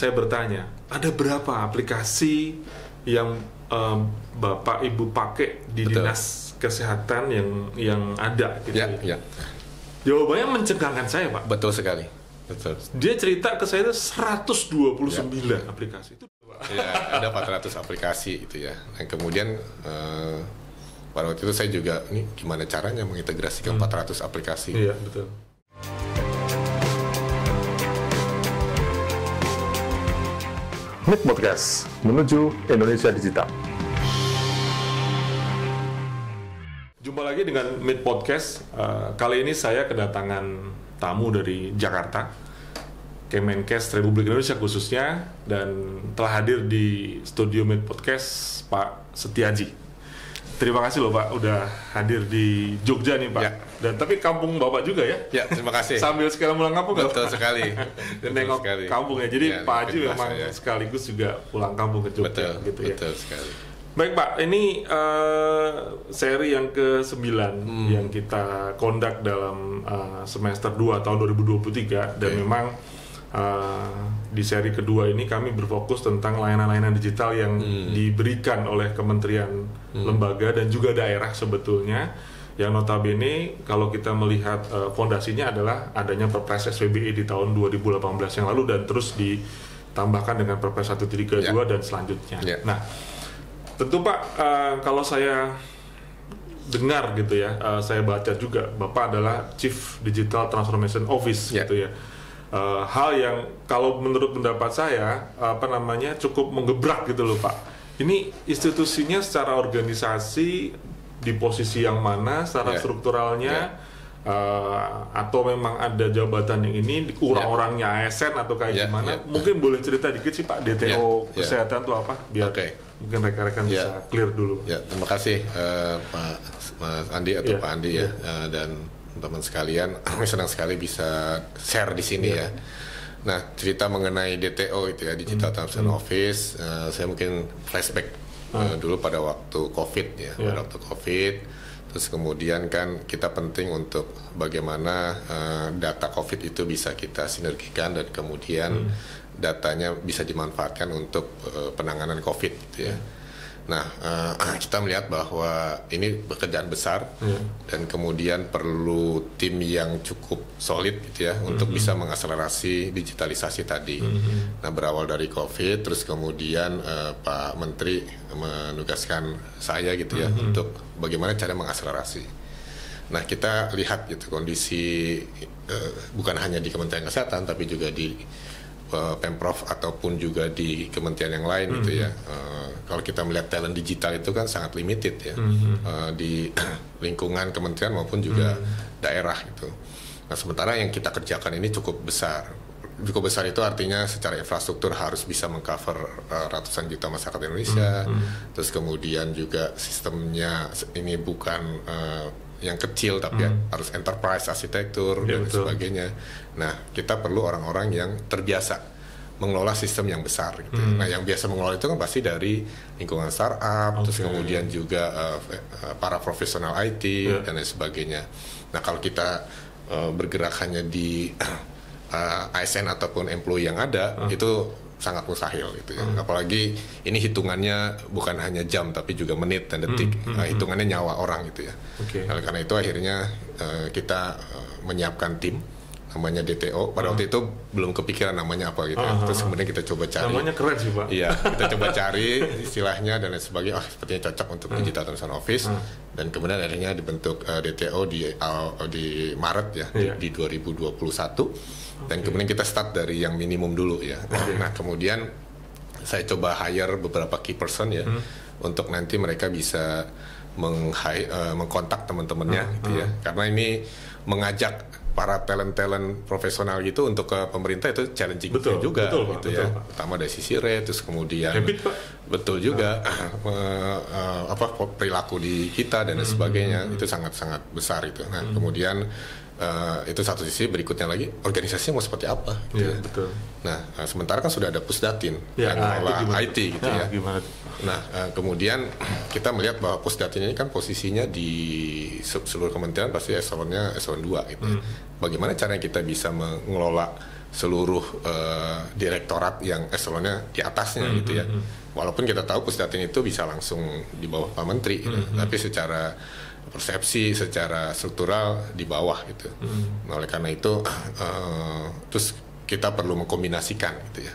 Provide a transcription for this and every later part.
saya bertanya, ada berapa aplikasi yang Bapak Ibu pakai di Betul. dinas kesehatan yang ada gitu Ya, ya? ya. Jawabannya mencengangkan saya, Pak. Betul sekali. Betul. Dia cerita ke saya itu 129 aplikasi itu. Ya, ada 400 aplikasi itu ya. Dan kemudian pada waktu itu saya juga, ini gimana caranya mengintegrasikan 400 aplikasi. Iya, betul. MIT Podcast menuju Indonesia Digital. Jumpa lagi dengan MIT Podcast. Kali ini saya kedatangan tamu dari Jakarta, Kemenkes Republik Indonesia khususnya, dan telah hadir di studio MIT Podcast Pak Setiaji. Terima kasih loh Pak, udah hadir di Jogja nih Pak. Ya. Dan tapi kampung Bapak juga ya? Ya, terima kasih. Sambil sekalian pulang kampung nggak, Betul Pak? sekali. Dan nengok sekali. kampung ya. Jadi Ya, Pak Haji kebiasaan memang ya. sekaligus juga pulang kampung ke Jogja. Betul, gitu ya. betul sekali. Baik Pak, ini seri yang ke-9 yang kita conduct dalam semester 2 tahun 2023. Dan memang di seri kedua ini kami berfokus tentang layanan-layanan digital yang diberikan oleh kementerian, lembaga, dan juga daerah sebetulnya. Yang notabene kalau kita melihat fondasinya adalah adanya Perpres SPBE di tahun 2018 yang lalu dan terus ditambahkan dengan Perpres 132 dan selanjutnya. Ya. Nah, tentu Pak, kalau saya dengar gitu ya, saya baca juga Bapak adalah Chief Digital Transformation Office gitu ya. Hal yang kalau menurut pendapat saya cukup menggebrak gitu loh Pak. Ini institusinya secara organisasi di posisi yang mana, secara strukturalnya, atau memang ada jabatan yang ini orang-orangnya ASN atau kayak gimana? Mungkin boleh cerita dikit sih Pak, DTO kesehatan itu apa? Biar mungkin rekan-rekan bisa clear dulu. Ya, terima kasih Pak Mas Andi atau Pak Andi ya, dan teman sekalian, senang sekali bisa share di sini ya. Nah, cerita mengenai DTO itu ya, Digital Transformation Office, saya mungkin flashback dulu pada waktu COVID ya, pada waktu COVID. Terus kemudian kan kita penting untuk bagaimana data COVID itu bisa kita sinergikan dan kemudian datanya bisa dimanfaatkan untuk penanganan COVID gitu ya. Nah, kita melihat bahwa ini pekerjaan besar dan kemudian perlu tim yang cukup solid gitu ya untuk bisa mengakselerasi digitalisasi tadi. Nah, berawal dari COVID, terus kemudian Pak Menteri menugaskan saya gitu ya untuk bagaimana cara mengakselerasi. Nah, kita lihat gitu kondisi bukan hanya di Kementerian Kesehatan tapi juga di Pemprov ataupun juga di kementerian yang lain gitu ya. Kalau kita melihat talent digital itu kan sangat limited ya, di lingkungan kementerian maupun juga daerah gitu. Nah, sementara yang kita kerjakan ini cukup besar. Cukup besar itu artinya secara infrastruktur harus bisa mengcover ratusan juta masyarakat Indonesia. Terus kemudian juga sistemnya ini bukan yang kecil tapi harus enterprise arsitektur dan sebagainya. Nah, kita perlu orang-orang yang terbiasa mengelola sistem yang besar gitu. Nah, yang biasa mengelola itu kan pasti dari lingkungan startup, terus kemudian juga para profesional IT dan lain sebagainya. Nah, kalau kita bergerak hanya di ASN ataupun employee yang ada, itu sangat mustahil gitu ya. Apalagi ini hitungannya bukan hanya jam tapi juga menit dan detik. Hitungannya nyawa orang gitu ya. Nah, karena itu akhirnya kita menyiapkan tim namanya DTO. Pada waktu itu belum kepikiran namanya apa gitu ya. Terus kemudian kita coba cari. Namanya keren sih Pak. Iya, kita coba cari istilahnya dan lain sebagainya. Sepertinya cocok untuk Digital Transformation Office. Dan kemudian akhirnya dibentuk DTO di Maret ya, di 2021. Dan kemudian kita start dari yang minimum dulu ya. Nah, kemudian saya coba hire beberapa key person ya, untuk nanti mereka bisa mengkontak teman-temannya gitu ya. Karena ini mengajak para talent profesional gitu untuk ke pemerintah itu challenging juga gitu ya. Pertama dari sisi rate, terus kemudian betul juga perilaku di kita dan sebagainya itu sangat-sangat besar itu. Nah, kemudian itu satu sisi, berikutnya lagi organisasi mau seperti apa gitu ya. Betul. Nah, sementara kan sudah ada Pusdatin yang mengelola IT gitu ya. Gimana? Nah, kemudian kita melihat bahwa Pusdatin ini kan posisinya di seluruh kementerian pasti eselonnya eselon 2 gitu. Bagaimana caranya kita bisa mengelola seluruh direktorat yang eselonnya di atasnya gitu ya. Walaupun kita tahu Pusdatin itu bisa langsung di bawah Pak Menteri, gitu. Tapi secara persepsi, secara struktural di bawah gitu. Nah, oleh karena itu, terus kita perlu mengkombinasikan gitu ya.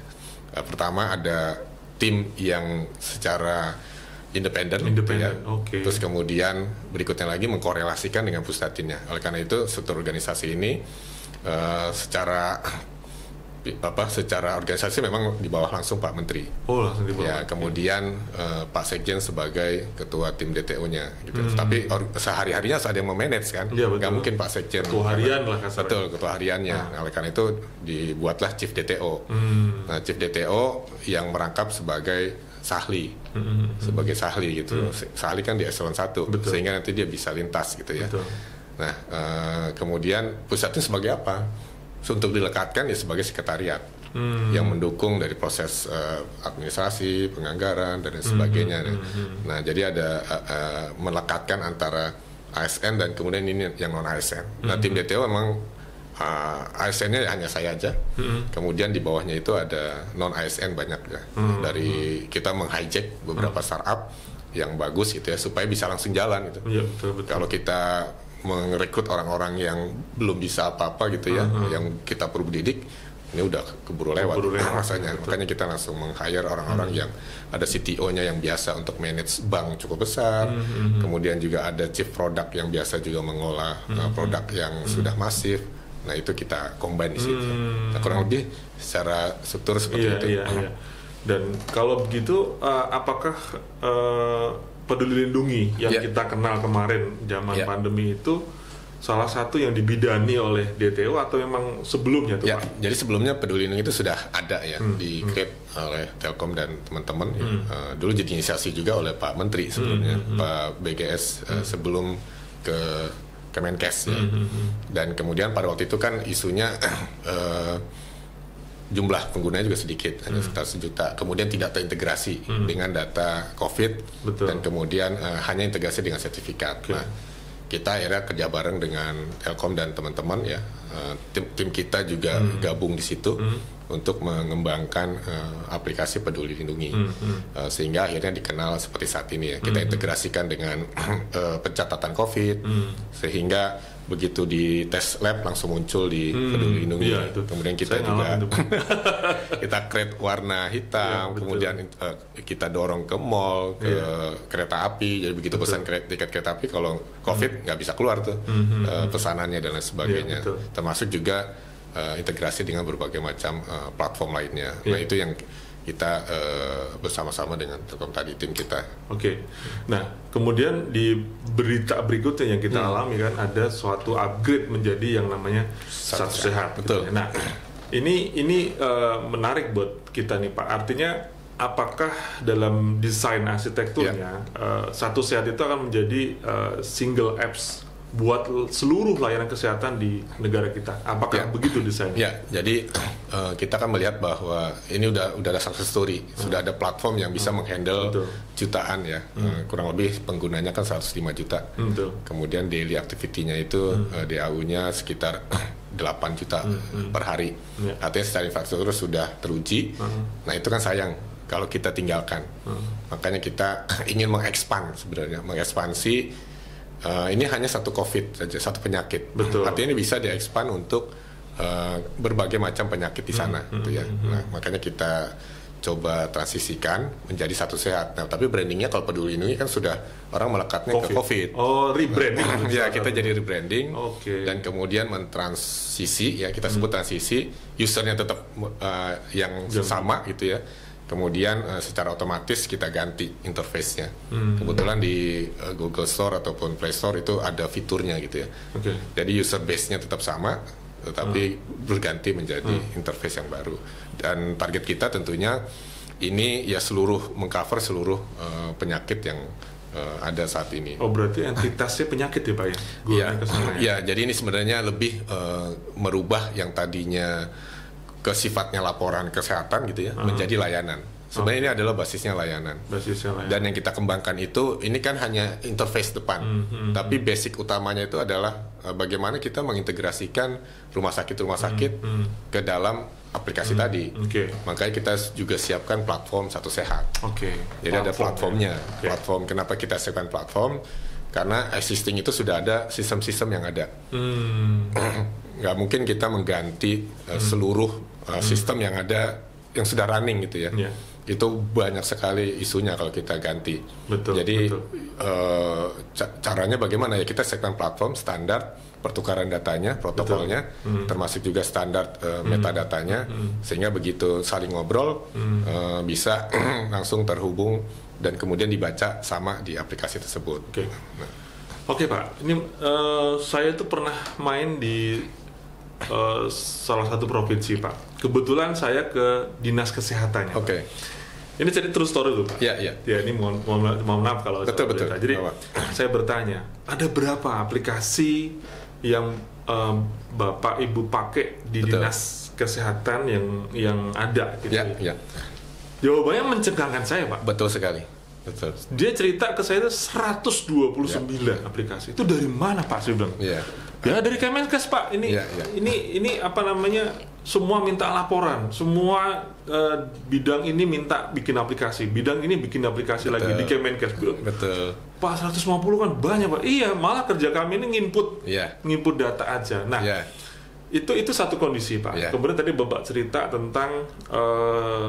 Pertama ada tim yang secara independen gitu ya. Terus kemudian berikutnya lagi mengkorelasikan dengan Pusdatinnya. Oleh karena itu struktur organisasi ini secara organisasi memang di bawah langsung Pak Menteri. Oh, langsung di bawah. Ya, kemudian Pak Sekjen sebagai ketua tim DTO-nya gitu. Tapi sehari-harinya ada yang memanage kan. Ya, nggak mungkin Pak Sekjen. Ketua harian lah kasarnya. Betul, ketua hariannya. Nah, oleh karena itu dibuatlah Chief DTO. Nah, Chief DTO yang merangkap sebagai Sahli. Sebagai Sahli gitu. Sahli kan di eselon 1, sehingga nanti dia bisa lintas gitu ya. Betul. Nah, kemudian Pusdatin sebagai apa? Untuk dilekatkan ya sebagai sekretariat yang mendukung dari proses administrasi, penganggaran dan sebagainya. Nah, jadi ada melekatkan antara ASN dan kemudian ini yang non ASN. Nah, tim DTO memang ASN-nya hanya saya aja. Kemudian di bawahnya itu ada non ASN banyak ya. Dari kita meng-hijack beberapa startup yang bagus gitu ya supaya bisa langsung jalan gitu. Ya, betul. Kalau kita merekrut orang-orang yang belum bisa apa-apa gitu ya, yang kita perlu didik, ini udah keburu lewat rasanya. Makanya kita langsung meng-hire orang-orang yang ada CTO-nya yang biasa untuk manage bank cukup besar, kemudian juga ada chief product yang biasa juga mengolah produk yang sudah masif. Nah, itu kita combine di situ. Nah, kurang lebih secara struktur seperti itu. Iya. Dan kalau begitu, apakah Peduli Lindungi yang kita kenal kemarin zaman pandemi itu salah satu yang dibidani oleh DTO atau memang sebelumnya tuh, Pak? Jadi sebelumnya Peduli Lindungi itu sudah ada ya, di create oleh Telkom dan teman-teman. Dulu jadi inisiasi juga oleh Pak Menteri sebelumnya, Pak BGS sebelum ke Kemenkes ya. Dan kemudian pada waktu itu kan isunya jumlah penggunanya juga sedikit, hanya sekitar 1 juta. Kemudian tidak terintegrasi dengan data COVID. Betul. Dan kemudian hanya integrasi dengan sertifikat. Nah, kita akhirnya kerja bareng dengan Telkom dan teman-teman ya. Tim kita juga gabung di situ untuk mengembangkan aplikasi Peduli Lindungi, sehingga akhirnya dikenal seperti saat ini ya. Kita integrasikan dengan pencatatan COVID, sehingga begitu di tes lab langsung muncul di Peduli Lindungi. Iya, kemudian kita juga kita create warna hitam, kemudian kita dorong ke mall, ke kereta api. Jadi begitu pesan tiket kereta api, kalau COVID nggak bisa keluar tuh pesanannya dan lain sebagainya. Termasuk juga integrasi dengan berbagai macam platform lainnya. Nah, itu yang kita bersama-sama dengan Telkom tadi, tim kita. Nah, kemudian di berita berikutnya yang kita alami kan ada suatu upgrade menjadi yang namanya Satu Sehat. Betul. Gitu. Nah, ini menarik buat kita nih, Pak. Artinya apakah dalam desain arsitekturnya Satu Sehat itu akan menjadi single apps buat seluruh layanan kesehatan di negara kita? Apakah begitu desainnya? Ya, jadi kita kan melihat bahwa ini udah ada success story, sudah ada platform yang bisa menghandle jutaan ya, kurang lebih penggunanya kan 105 juta. Kemudian daily activity-nya itu DAU-nya sekitar 8 juta per hari. Artinya secara infrastruktur sudah teruji. Nah, itu kan sayang kalau kita tinggalkan. Makanya kita ingin mengekspansi. Ini hanya satu COVID saja, satu penyakit. Artinya ini bisa diekspan untuk berbagai macam penyakit di sana, gitu ya. Nah, makanya kita coba transisikan menjadi Satu Sehat. Nah, tapi brandingnya kalau Peduli Lindungi kan sudah orang melekatnya ke COVID. Oh, rebranding. Ya, kita jadi rebranding dan kemudian mentransisi, ya kita sebut transisi, usernya tetap yang sama, gitu ya. Kemudian secara otomatis kita ganti interface-nya. Kebetulan di Google Store ataupun Play Store itu ada fiturnya gitu ya. Jadi user base-nya tetap sama, tetapi berganti menjadi interface yang baru. Dan target kita tentunya ini ya mengcover seluruh penyakit yang ada saat ini. Oh, berarti entitasnya penyakit ya, Pak ya? Iya, jadi ini sebenarnya lebih merubah yang tadinya ke sifatnya laporan kesehatan gitu ya, menjadi layanan. Sebenarnya ini adalah basisnya layanan. Dan yang kita kembangkan itu, ini kan hanya interface depan. Tapi basic utamanya itu adalah bagaimana kita mengintegrasikan rumah sakit ke dalam aplikasi tadi. Makanya kita juga siapkan platform Satu Sehat. Jadi ada platformnya. Platform, kenapa kita siapkan platform? Karena existing itu sudah ada sistem-sistem yang ada. Nggak mungkin kita mengganti seluruh sistem yang ada, yang sudah running gitu ya. Itu banyak sekali isunya kalau kita ganti. Jadi caranya bagaimana ya, kita siapkan platform standar pertukaran datanya, protokolnya, termasuk juga standar metadatanya, sehingga begitu saling ngobrol bisa langsung terhubung dan kemudian dibaca sama di aplikasi tersebut. Oke Pak, ini saya tuh pernah main di salah satu provinsi Pak. Kebetulan saya ke dinas kesehatannya. Ini jadi true story loh Pak. Ya ini mohon maaf kalau betul. Jadi saya bertanya, ada berapa aplikasi yang Bapak Ibu pakai di dinas kesehatan yang ada gitu? Jawabannya mencengangkan saya Pak. Betul sekali. Dia cerita ke saya itu 129 aplikasi. Itu dari mana Pak? Saya bilang. Ya dari Kemenkes Pak. Ini apa namanya? Semua minta laporan. Semua bidang ini minta bikin aplikasi. Bidang ini bikin aplikasi lagi di Kemenkes. Pak 150 kan banyak Pak. Iya, malah kerja kami ini nginput data aja. Nah, itu satu kondisi Pak. Kemudian tadi Bapak cerita tentang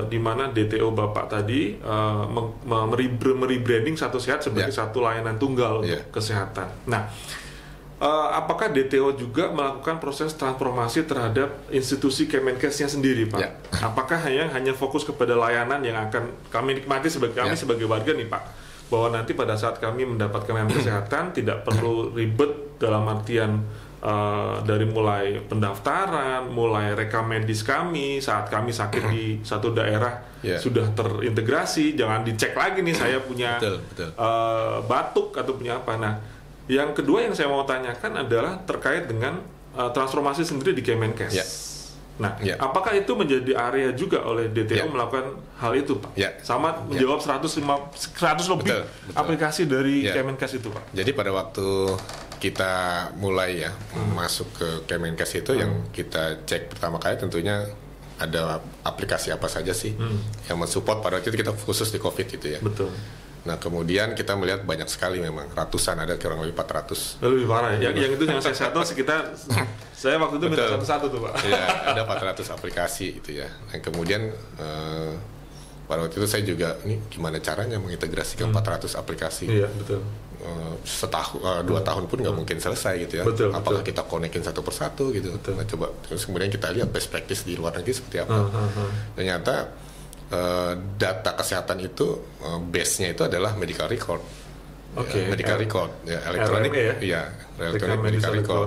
di mana DTO Bapak tadi merebranding Satu Sehat sebagai satu layanan tunggal untuk kesehatan. Nah, apakah DTO juga melakukan proses transformasi terhadap institusi Kemenkesnya sendiri Pak? Apakah hanya fokus kepada layanan yang akan kami nikmati sebagai warga nih Pak? Bahwa nanti pada saat kami mendapatkan layanan kesehatan tidak perlu ribet dalam artian dari mulai pendaftaran, mulai rekam medis kami saat kami sakit di satu daerah sudah terintegrasi, jangan dicek lagi nih saya punya batuk atau punya apa. Nah, yang kedua yang saya mau tanyakan adalah terkait dengan transformasi sendiri di Kemenkes. Nah, apakah itu menjadi area juga oleh DTO melakukan hal itu Pak? Sama menjawab 100 lebih aplikasi dari Kemenkes itu Pak? Jadi pada waktu kita mulai masuk ke Kemenkes itu yang kita cek pertama kali tentunya ada aplikasi apa saja sih yang mensupport. Pada waktu itu kita khusus di COVID gitu ya. Nah kemudian kita melihat banyak sekali, memang ratusan, ada kurang lebih 400. Lebih parah ya? Yang itu yang saya satu sekitar, saya waktu itu minta satu-satu tuh Pak. Ada 400 aplikasi gitu ya. Dan kemudian pada waktu itu saya juga, ini gimana caranya mengintegrasikan 400 aplikasi. Setahun, 2 tahun pun nggak mungkin selesai gitu ya. Apakah kita konekin satu persatu gitu. Nah, coba terus kemudian kita lihat best practice di luar negeri seperti apa. Ternyata data kesehatan itu base-nya itu adalah medical record. Medical record elektronik elektronik medical record.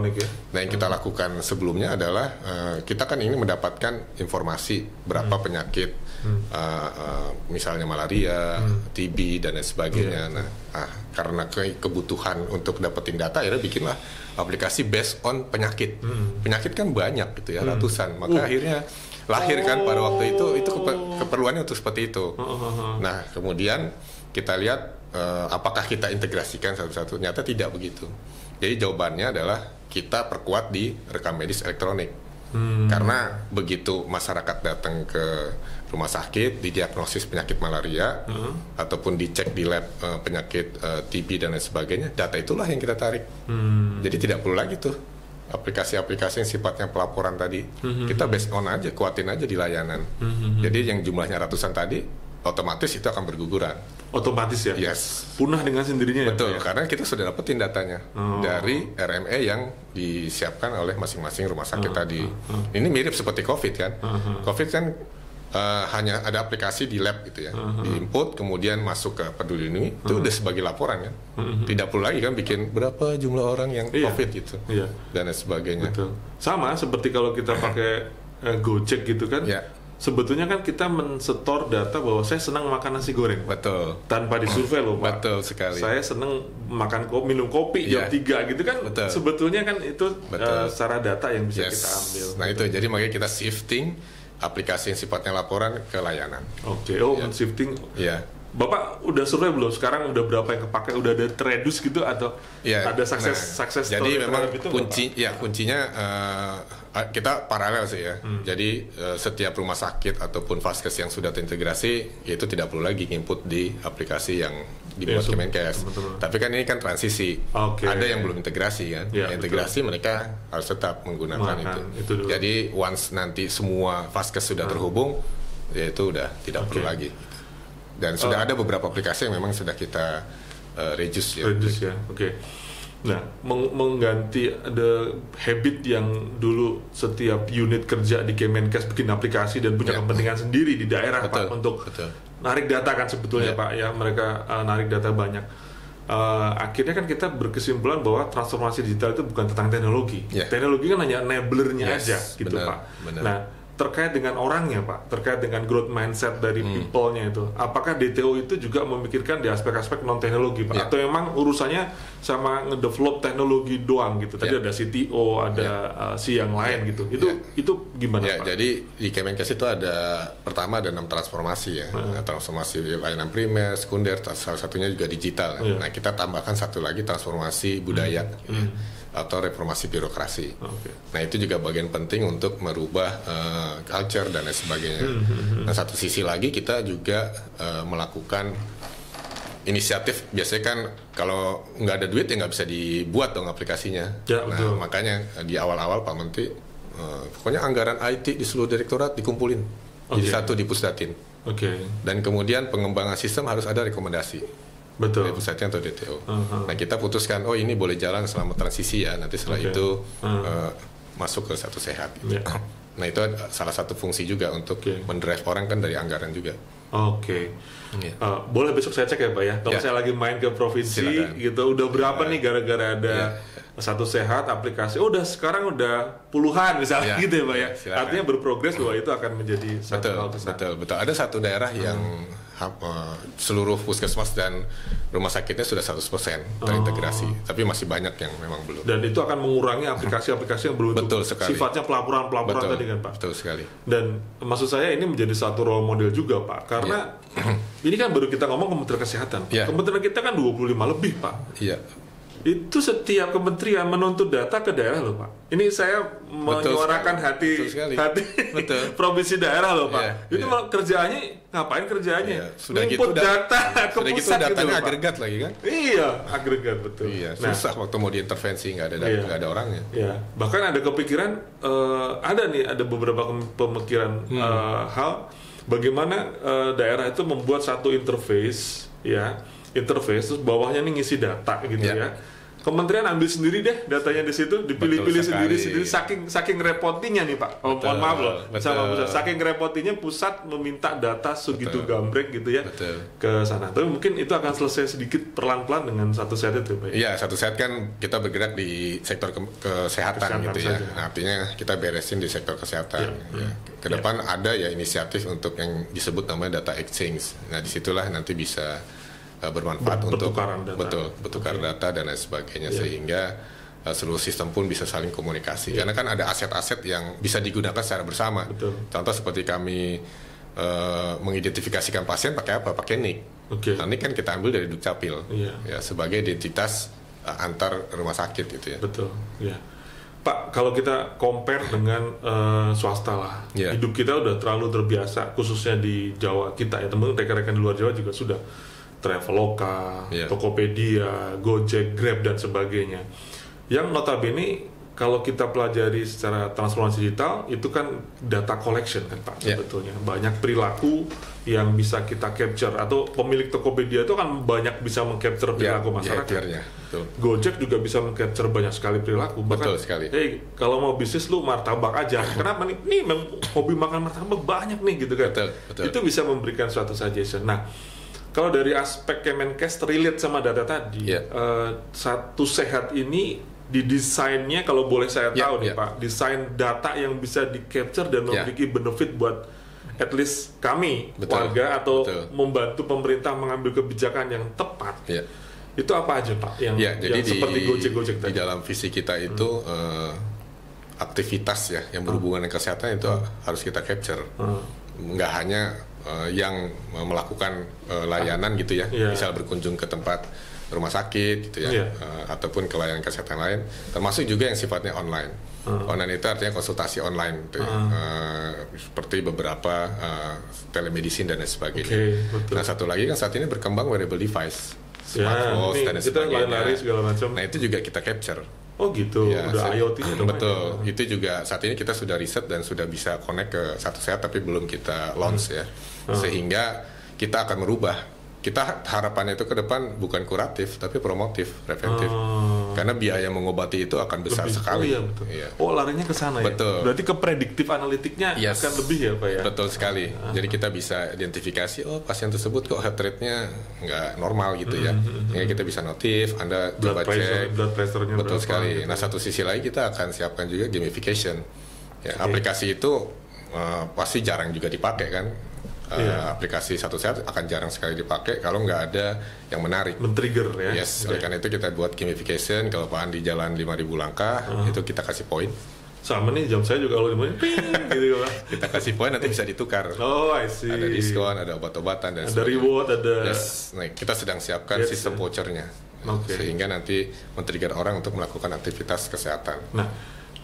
Nah yang kita lakukan sebelumnya adalah kita kan ini mendapatkan informasi berapa penyakit misalnya malaria, TB dan lain sebagainya. Nah karena kebutuhan untuk dapetin data, akhirnya bikinlah aplikasi based on penyakit. Penyakit kan banyak gitu ya, ratusan. Maka akhirnya lahir kan pada waktu itu keperluannya untuk seperti itu. Nah kemudian kita lihat apakah kita integrasikan satu-satu. Ternyata tidak begitu. Jadi jawabannya adalah kita perkuat di rekam medis elektronik. Karena begitu masyarakat datang ke rumah sakit, didiagnosis penyakit malaria ataupun dicek di lab penyakit TB dan lain sebagainya, data itulah yang kita tarik. Jadi tidak perlu lagi tuh aplikasi-aplikasi yang sifatnya pelaporan tadi. Kita based on aja, kuatin aja di layanan. Jadi yang jumlahnya ratusan tadi, otomatis itu akan berguguran. Otomatis ya? Punah dengan sendirinya. Betul, karena kita sudah dapetin datanya dari RME yang disiapkan oleh masing-masing rumah sakit tadi. Ini mirip seperti COVID kan. COVID kan hanya ada aplikasi di lab gitu ya, di-input kemudian masuk ke Peduli Lindungi, itu udah sebagai laporan kan. Tidak perlu lagi kan bikin berapa jumlah orang yang COVID gitu dan lain sebagainya. Sama seperti kalau kita pakai Gojek gitu kan. Sebetulnya kan kita mensetor data bahwa saya senang makan nasi goreng. Tanpa disurvei loh Pak. Saya senang makan minum kopi jam 3 gitu kan. Sebetulnya kan itu secara data yang bisa kita ambil. Nah itu, jadi makanya kita shifting aplikasi yang sifatnya laporan ke layanan. Oke, shifting. Iya. Bapak udah survei belum? Sekarang udah berapa yang kepakai? Udah ada Tredus gitu atau ada sukses story? Jadi memang kuncinya kita paralel sih ya. Jadi setiap rumah sakit ataupun vaskes yang sudah terintegrasi itu tidak perlu lagi input di aplikasi yang dibuat Kemenkes. Tapi kan ini kan transisi. Ada yang belum integrasi kan. Integrasi mereka harus tetap menggunakan itu. Jadi once nanti semua vaskes sudah terhubung, ya itu udah tidak perlu lagi. Dan sudah ada beberapa aplikasi yang memang sudah kita reduce ya. Oke. Nah, mengganti ada habit yang dulu setiap unit kerja di Kemenkes bikin aplikasi dan punya kepentingan sendiri di daerah, Pak, untuk narik data kan sebetulnya, Pak, ya mereka narik data banyak. Akhirnya kan kita berkesimpulan bahwa transformasi digital itu bukan tentang teknologi. Teknologi kan hanya enabler-nya aja gitu, Pak. Nah, terkait dengan orangnya, Pak, terkait dengan growth mindset dari people-nya itu, apakah DTO itu juga memikirkan di aspek-aspek non-teknologi, Pak? Atau memang urusannya sama ngedevelop teknologi doang gitu? Tadi ada CTO, ada yang lain gitu. Itu gimana, Pak? Jadi di Kemenkes itu pertama ada 6 transformasi ya. Transformasi layanan primer, sekunder, salah satunya juga digital. Nah, kita tambahkan satu lagi transformasi budaya. Atau reformasi birokrasi. Nah, itu juga bagian penting untuk merubah culture dan lain sebagainya. Nah, satu sisi lagi kita juga melakukan inisiatif. Biasanya kan kalau nggak ada duit ya nggak bisa dibuat dong aplikasinya. Makanya di awal-awal Pak Menteri pokoknya anggaran IT di seluruh direktorat dikumpulin jadi satu di Pusdatin. Dan kemudian pengembangan sistem harus ada rekomendasi. Dari pusatnya atau DTO. Nah, kita putuskan, ini boleh jalan selama transisi ya. Nanti setelah itu masuk ke satu sehat. Gitu. Nah, itu salah satu fungsi juga untuk mendrive orang kan dari anggaran juga. Boleh besok saya cek ya, Pak ya. Kalau saya lagi main ke provinsi gitu, udah berapa nih gara-gara ada satu sehat aplikasi? Udah sekarang udah puluhan misalnya gitu ya, Pak ya. Artinya berprogres bahwa itu akan menjadi satu hal besar. Betul. Ada satu daerah yang seluruh puskesmas dan rumah sakitnya sudah 100% terintegrasi, tapi masih banyak yang memang belum. Dan itu akan mengurangi aplikasi-aplikasi yang belum sifatnya pelaporan tadi kan, Pak. Betul sekali. Dan maksud saya ini menjadi satu role model juga, Pak, karena ini kan baru kita ngomong Kementerian Kesehatan. Kementerian kita kan 25 lebih, Pak. Itu setiap kementerian menuntut data ke daerah loh, Pak. Ini saya menyuarakan hati provinsi daerah loh, Pak. Itu kerjaannya ngapain kerjaannya? Sudah input gitu data ke pusat datanya gitu, agregat lagi kan? Iya, agregat betul. Susah waktu mau diintervensi nggak ada orangnya. Bahkan ada kepikiran ada beberapa pemikiran hal bagaimana daerah itu membuat satu interface terus bawahnya nih ngisi data gitu ya. Kementerian ambil sendiri deh datanya di situ, dipilih-pilih sendiri saking repotnya nih, Pak. Mohon maaf loh sama pusat. Saking repotnya pusat meminta data segitu gambreng gitu ya ke sana. Tapi mungkin itu akan selesai sedikit pelan-pelan dengan satu set itu, Pak. Iya, satu set kan kita bergerak di sektor kesehatan gitu ya. Nah, artinya kita beresin di sektor kesehatan. Ke depan ada ya inisiatif untuk yang disebut namanya data exchange. Nah, disitulah nanti bisa bermanfaat untuk bertukar data dan lain sebagainya sehingga seluruh sistem pun bisa saling komunikasi karena kan ada aset-aset yang bisa digunakan secara bersama. Contoh seperti kami mengidentifikasikan pasien pakai apa? Pakai NIK. Nah, NIK kan kita ambil dari Dukcapil ya sebagai identitas antar rumah sakit gitu ya. Pak, kalau kita compare dengan swasta lah, hidup kita udah terlalu terbiasa, khususnya di Jawa kita ya, teman rekan-rekan di luar Jawa juga sudah Traveloka, Tokopedia, Gojek, Grab dan sebagainya. Yang notabene kalau kita pelajari secara transformasi digital itu kan data collection kan, Pak, sebetulnya banyak perilaku yang bisa kita capture atau pemilik Tokopedia itu kan banyak bisa mengcapture perilaku masyarakat. Gojek juga bisa mengcapture banyak sekali perilaku. Bahkan, kalau mau bisnis lu martabak aja. Kenapa nih? Nih hobi makan martabak banyak nih gitu kan. Itu bisa memberikan suatu suggestion. Nah, kalau dari aspek Kemenkes relate sama data tadi, satu sehat ini didesainnya kalau boleh saya tahu nih Pak, desain data yang bisa di-capture dan memiliki benefit buat at least kami warga atau membantu pemerintah mengambil kebijakan yang tepat. Itu apa aja, Pak? Yang jadi seperti Gojek tadi. Di dalam visi kita itu aktivitas ya yang berhubungan dengan kesehatan itu harus kita capture. Nggak hanya yang melakukan layanan gitu ya, misal berkunjung ke tempat rumah sakit gitu ya, ataupun ke layanan kesehatan lain, termasuk juga yang sifatnya online. Online itu artinya konsultasi online gitu ya. Seperti beberapa telemedicine dan lain sebagainya. Nah, satu lagi kan saat ini berkembang wearable device, smartwatch dan lain sebagainya. Segala macam. Nah, itu juga kita capture. Oh gitu, udah IoT-nya dong. Betul, itu juga saat ini kita sudah riset dan sudah bisa connect ke Satu Sehat, tapi belum kita launch ya. Sehingga kita akan merubah. Kita harapannya itu ke depan bukan kuratif, tapi promotif, preventif. Karena biaya mengobati itu akan besar sekali. Betul. Oh, larinya ke sana ya? Betul. Berarti ke prediktif analitiknya akan lebih ya Pak ya? Betul sekali. Jadi kita bisa identifikasi, oh pasien tersebut kok heart rate-nya nggak normal gitu ya. Sehingga kita bisa notif, Anda coba cek. Blood pressure-nya betul berapa, sekali. Gitu. Nah, satu sisi lagi kita akan siapkan juga gamification. Ya, aplikasi itu pasti jarang juga dipakai kan. Aplikasi Satu Sehat akan jarang sekali dipakai kalau nggak ada yang menarik, men-trigger ya. Oleh karena itu kita buat gamification. Kalau Pak Andi jalan 5.000 langkah, itu kita kasih poin. Sama nih jam saya juga kalau dimulai ping gitu Pak. Kita kasih poin, nanti bisa ditukar. Oh, I see. Ada diskon, ada obat-obatan dan ada reward, ada. Nah, kita sedang siapkan sistem vouchernya, sehingga nanti men-trigger orang untuk melakukan aktivitas kesehatan. Nah,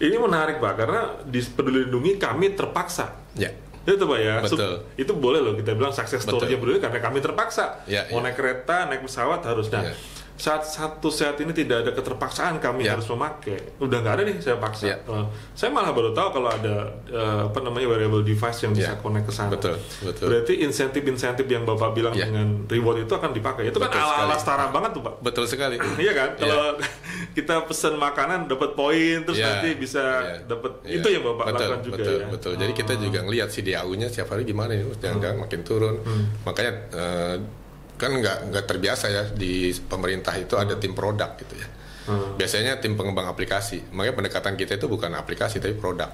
ini menarik Pak, karena di Peduli Lindungi kami terpaksa. Ya. Itu Pak ya, betul. Itu boleh loh kita bilang success story-nya Peduli karena kami terpaksa. Mau naik kereta, naik pesawat harus. Nah, saat Satu Sehat ini tidak ada keterpaksaan kami harus memakai. Udah nggak ada nih, saya paksa. Saya malah baru tahu kalau ada wearable device yang bisa connect ke sana. Betul. Berarti insentif-insentif yang Bapak bilang dengan reward itu akan dipakai. Itu kan ala-ala setara banget tuh Pak. Betul sekali. Iya kan? Kalau kita pesen makanan dapat poin terus nanti bisa dapat itu yang Bapak lakukan juga ya. Betul. Jadi kita juga ngelihat si DAU-nya setiap hari gimana nih, jangan-jangan makin turun. Makanya kan nggak terbiasa ya di pemerintah itu ada tim produk gitu ya. Biasanya tim pengembang aplikasi. Makanya pendekatan kita itu bukan aplikasi tapi produk.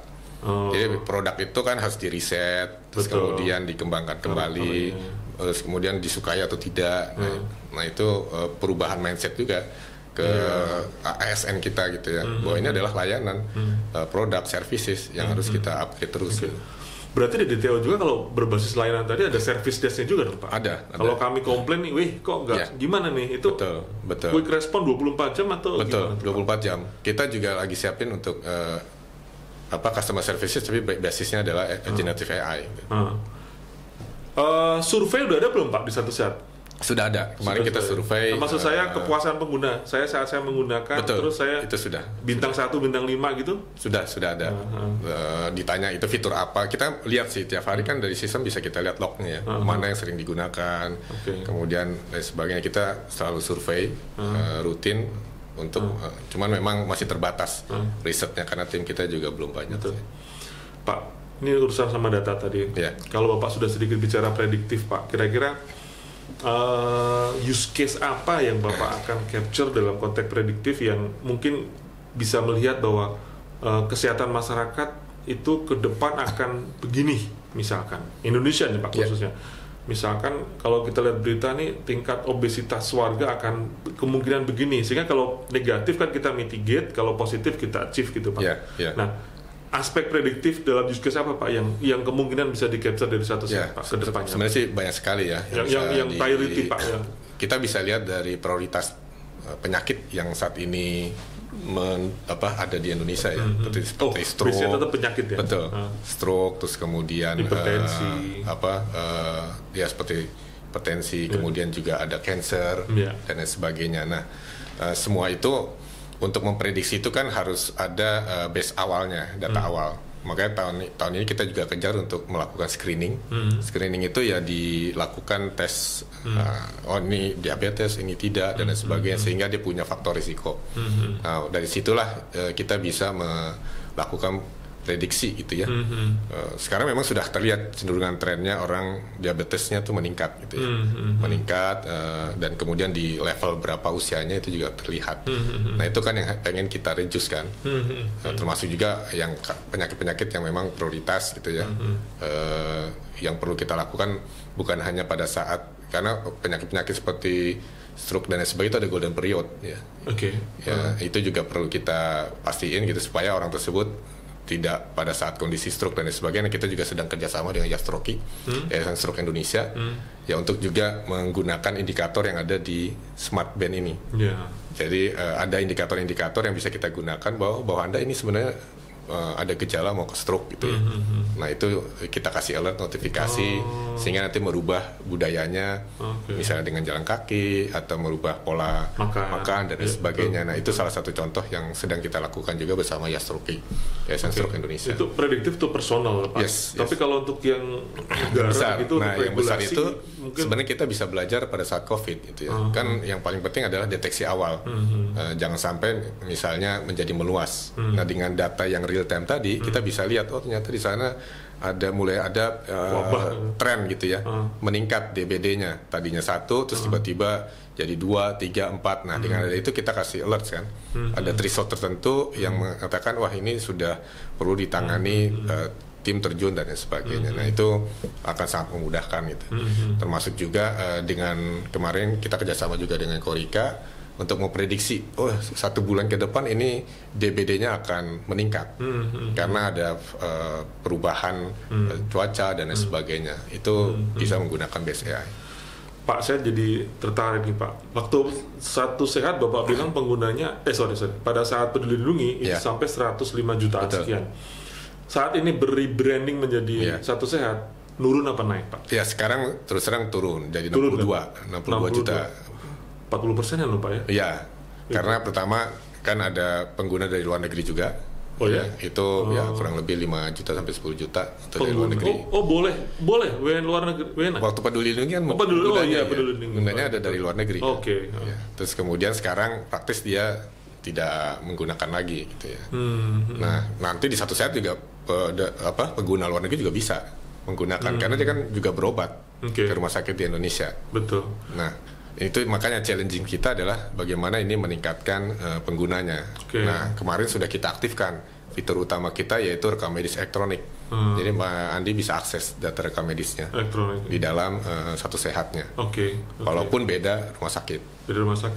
Jadi produk itu kan harus diriset, terus kemudian dikembangkan kembali, terus kemudian disukai atau tidak. Nah itu perubahan mindset juga ke ASN kita gitu ya. Bahwa ini adalah layanan, produk, services yang harus kita upgrade terus. Berarti di DTO juga kalau berbasis layanan tadi ada service desk-nya juga dong Pak? Ada. Kalau kami komplain nih, wih kok nggak gimana nih? Itu betul. Quick respon 24 jam atau betul, gimana? 24 jam. Kita juga lagi siapin untuk customer services, tapi basisnya adalah generative AI. Survei udah ada belum Pak di Satu Sehat? Sudah ada. Kemarin kita survei. Maksud saya kepuasan pengguna. Saat saya menggunakan, terus saya itu sudah bintang 1, bintang 5 gitu. Sudah ada. Ditanya itu fitur apa. Kita lihat sih tiap hari kan dari sistem bisa kita lihat lognya ya. Mana yang sering digunakan. Kemudian dan sebagainya kita selalu survei rutin untuk cuman memang masih terbatas risetnya karena tim kita juga belum banyak. Pak, ini urusan sama data tadi. Kalau Bapak sudah sedikit bicara prediktif Pak, kira-kira use case apa yang Bapak akan capture dalam konteks prediktif yang mungkin bisa melihat bahwa kesehatan masyarakat itu ke depan akan begini, misalkan Indonesia nih Pak khususnya. Misalkan kalau kita lihat berita nih tingkat obesitas warga akan kemungkinan begini, sehingga kalau negatif kan kita mitigate, kalau positif kita achieve gitu Pak. Nah, aspek prediktif dalam use case apa Pak yang kemungkinan bisa di-capture dari Satu Sehat Pak ke depannya? Sebenarnya sih banyak sekali ya. Yang priority Pak ya. Kita bisa lihat dari prioritas penyakit yang saat ini ada di Indonesia ya. Seperti stroke. Tetap penyakit ya. Betul. Stroke, terus kemudian hipertensi. Seperti hipertensi, kemudian juga ada cancer dan lain sebagainya. Nah, semua itu untuk memprediksi itu kan harus ada base awalnya, data awal. Makanya tahun ini kita juga kejar untuk melakukan screening. Screening itu ya dilakukan tes, ini diabetes, ini tidak, dan lain sebagainya, sehingga dia punya faktor risiko. Nah, dari situlah kita bisa melakukan prediksi gitu ya. Sekarang memang sudah terlihat cenderungan trennya orang diabetesnya tuh meningkat gitu ya. Meningkat dan kemudian di level berapa usianya itu juga terlihat. Nah, itu kan yang pengen kita reduce kan. Termasuk juga yang penyakit-penyakit yang memang prioritas gitu ya. Yang perlu kita lakukan bukan hanya pada saat, karena penyakit-penyakit seperti stroke dan lain sebagainya itu ada golden period ya. Itu juga perlu kita pastiin gitu supaya orang tersebut tidak pada saat kondisi stroke dan sebagainya. Kita juga sedang kerjasama dengan Yastroki, Yayasan Stroke Indonesia, ya untuk juga menggunakan indikator yang ada di Smart Band ini. Jadi ada indikator-indikator yang bisa kita gunakan bahwa Anda ini sebenarnya ada gejala mau ke stroke gitu ya. Nah itu kita kasih alert, notifikasi, sehingga nanti merubah budayanya, misalnya dengan jalan kaki atau merubah pola makan dan sebagainya. Nah itu salah satu contoh yang sedang kita lakukan juga bersama Yastroki, Yayasan Stroke Indonesia. Itu prediktif tuh personal, Pak. Tapi kalau untuk yang besar itu, nah yang besar itu sebenarnya kita bisa belajar pada saat COVID gitu ya. Kan yang paling penting adalah deteksi awal. Jangan sampai misalnya menjadi meluas. Nah dengan data yang real time tadi kita bisa lihat ternyata di sana mulai ada tren gitu ya, meningkat DBD-nya, tadinya 1 terus tiba-tiba jadi 2, 3, 4. Nah dengan itu kita kasih alert kan, ada threshold tertentu yang mengatakan wah ini sudah perlu ditangani tim terjun dan sebagainya. Nah itu akan sangat memudahkan gitu. Termasuk juga dengan kemarin kita kerjasama juga dengan Korika untuk memprediksi, 1 bulan ke depan ini DBD-nya akan meningkat karena ada perubahan cuaca dan sebagainya. Itu bisa menggunakan BSAI. Pak, saya jadi tertarik nih Pak. Waktu Satu Sehat Bapak bilang penggunanya, pada saat Peduli Lindungi itu sampai 105 jutaan sekian. Saat ini beri-branding menjadi Satu Sehat, nurun apa naik Pak? Ya sekarang terus terang turun, jadi 62 juta. 40% ya lupa ya? Iya, karena pertama kan ada pengguna dari luar negeri juga. Itu ya kurang lebih 5 juta sampai 10 juta dari luar negeri. Boleh luar negeri. Waktu Peduli Lindungi kan Peduli Lindungi. Gunanya ada dari luar negeri. Ya. Terus kemudian sekarang praktis dia tidak menggunakan lagi gitu ya. Nah, nanti di Satu Sehat juga pengguna luar negeri juga bisa menggunakan karena dia kan juga berobat ke rumah sakit di Indonesia. Betul. Nah, itu makanya challenging kita adalah bagaimana ini meningkatkan penggunanya. Nah kemarin sudah kita aktifkan fitur utama kita yaitu rekam medis elektronik. Jadi Mbak Andi bisa akses data rekam medisnya di dalam Satu Sehatnya. Walaupun beda rumah sakit.